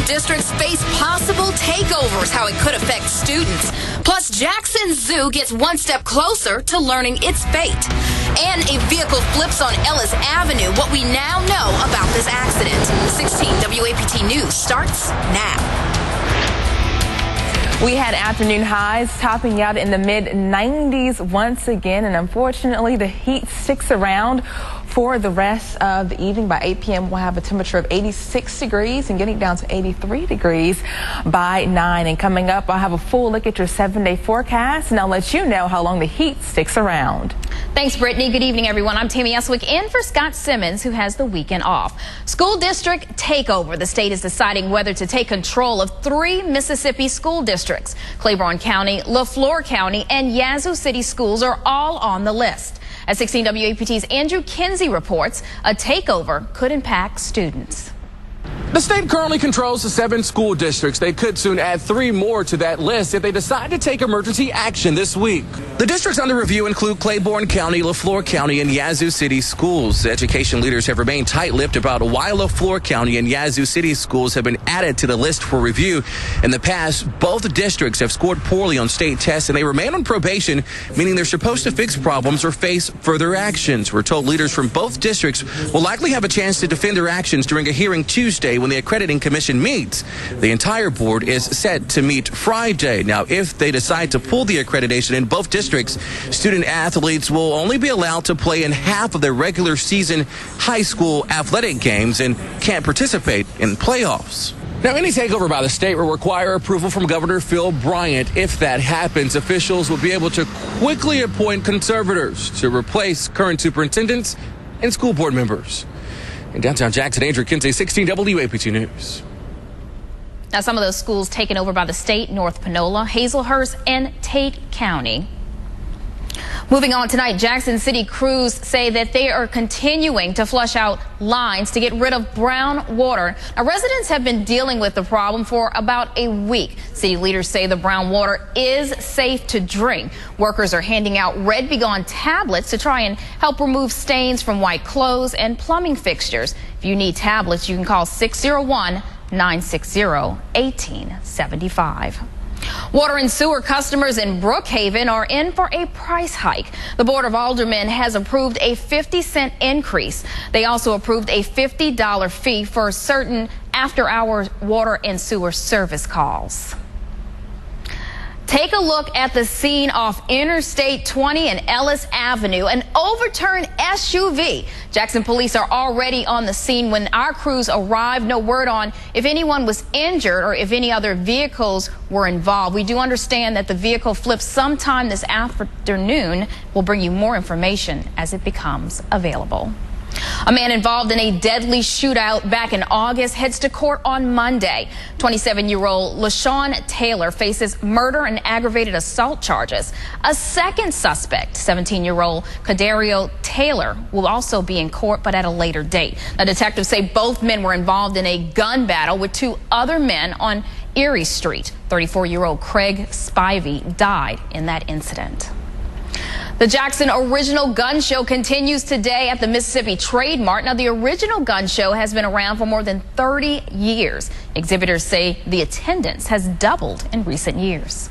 districts face possible takeovers, how it could affect students. Plus, Jackson Zoo gets one step closer to learning its fate. And a vehicle flips on Ellis Avenue, what we now know about this accident. 16 WAPT News starts now. We had afternoon highs topping out in the mid-90s once again, and unfortunately the heat sticks around for the rest of the evening. By 8 p.m. we'll have a temperature of 86 degrees and getting down to 83 degrees by 9. And coming up, I'll have a full look at your 7-day forecast, and I'll let you know how long the heat sticks around. Thanks, Brittany. Good evening, everyone. I'm Tammy Eswick in for Scott Simmons, who has the weekend off. School district takeover. The state is deciding whether to take control of 3 Mississippi school districts. Claiborne County, LaFleur County, and Yazoo City schools are all on the list. As 16 WAPT's Andrew Kinsey reports, a takeover could impact students. The state currently controls the 7 school districts. They could soon add 3 more to that list if they decide to take emergency action this week. The districts under review include Claiborne County, LaFleur County, and Yazoo City schools. Education leaders have remained tight-lipped about why LaFleur County and Yazoo City schools have been added to the list for review. In the past, both districts have scored poorly on state tests, and they remain on probation, meaning they're supposed to fix problems or face further actions. We're told leaders from both districts will likely have a chance to defend their actions during a hearing Tuesday when the accrediting commission meets. The entire board is set to meet Friday. Now, if they decide to pull the accreditation in both districts, student athletes will only be allowed to play in half of their regular season high school athletic games and can't participate in playoffs. Now, any takeover by the state will require approval from Governor Phil Bryant. If that happens, officials will be able to quickly appoint conservators to replace current superintendents and school board members. In downtown Jackson, Andrew Kinsey, 16 WAPT News. Now, some of those schools taken over by the state: North Panola, Hazelhurst, and Tate County. Moving on tonight, Jackson City crews say that they are continuing to flush out lines to get rid of brown water. Now, residents have been dealing with the problem for about a week. City leaders say the brown water is safe to drink. Workers are handing out Red Begone tablets to try and help remove stains from white clothes and plumbing fixtures. If you need tablets, you can call 601-960-1875. Water and sewer customers in Brookhaven are in for a price hike. The Board of Aldermen has approved a 50-cent increase. They also approved a $50 fee for certain after-hours water and sewer service calls. Take a look at the scene off Interstate 20 and Ellis Avenue, an overturned SUV. Jackson police are already on the scene when our crews arrived. No word on if anyone was injured or if any other vehicles were involved. We do understand that the vehicle flipped sometime this afternoon. We'll bring you more information as it becomes available. A man involved in a deadly shootout back in August heads to court on Monday. 27-year-old LaShawn Taylor faces murder and aggravated assault charges. A second suspect, 17-year-old Cadario Taylor, will also be in court, but at a later date. Now, detectives say both men were involved in a gun battle with 2 other men on Erie Street. 34-year-old Craig Spivey died in that incident. The Jackson Original Gun Show continues today at the Mississippi Trade Mart. Now, the Original Gun Show has been around for more than 30 years. Exhibitors say the attendance has doubled in recent years.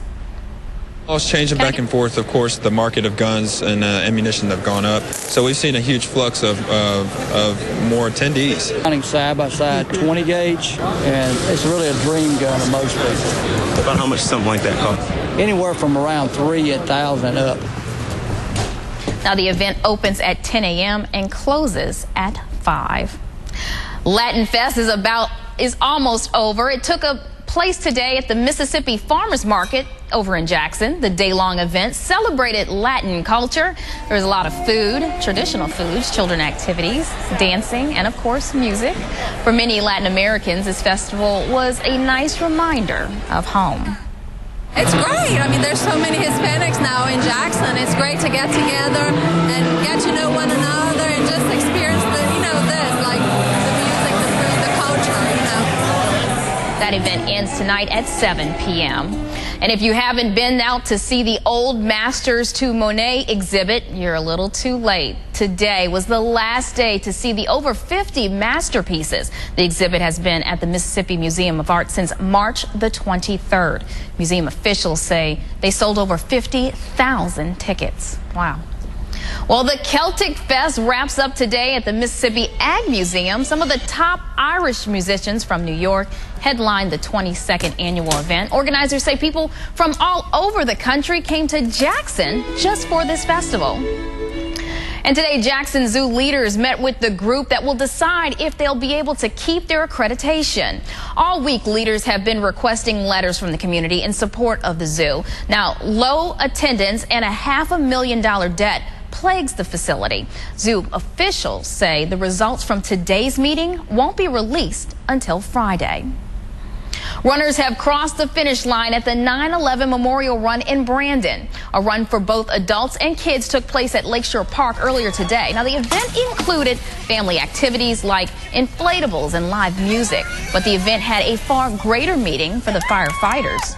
It's changing back and forth. Of course, the market of guns and ammunition have gone up. So we've seen a huge flux of more attendees. Running side by side 20 gauge, and it's really a dream gun to most people. About how much something like that costs? Anywhere from around $3,000 up. Now, the event opens at 10 a.m. and closes at 5. Latin Fest is almost over. It took place today at the Mississippi Farmers Market over in Jackson. The day-long event celebrated Latin culture. There was a lot of food, traditional foods, children activities, dancing, and of course music. For many Latin Americans, this festival was a nice reminder of home. It's great. I mean, there's so many Hispanics now in Jackson. It's great to get together and get to know one another and just experience the, like the music, the food, the culture, That event ends tonight at 7 p.m. And if you haven't been out to see the Old Masters to Monet exhibit, you're a little too late. Today was the last day to see the over 50 masterpieces. The exhibit has been at the Mississippi Museum of Art since March the 23rd. Museum officials say they sold over 50,000 tickets. Wow. Well, the Celtic Fest wraps up today at the Mississippi Ag Museum. Some of the top Irish musicians from New York headlined the 22nd annual event. Organizers say people from all over the country came to Jackson just for this festival. And today, Jackson Zoo leaders met with the group that will decide if they'll be able to keep their accreditation. All week, leaders have been requesting letters from the community in support of the zoo. Now, low attendance and a $500,000 debt plagues the facility. Zoo officials say the results from today's meeting won't be released until Friday. Runners have crossed the finish line at the 9/11 Memorial Run in Brandon. A run for both adults and kids took place at Lakeshore Park earlier today. Now, the event included family activities like inflatables and live music, but the event had a far greater meaning for the firefighters.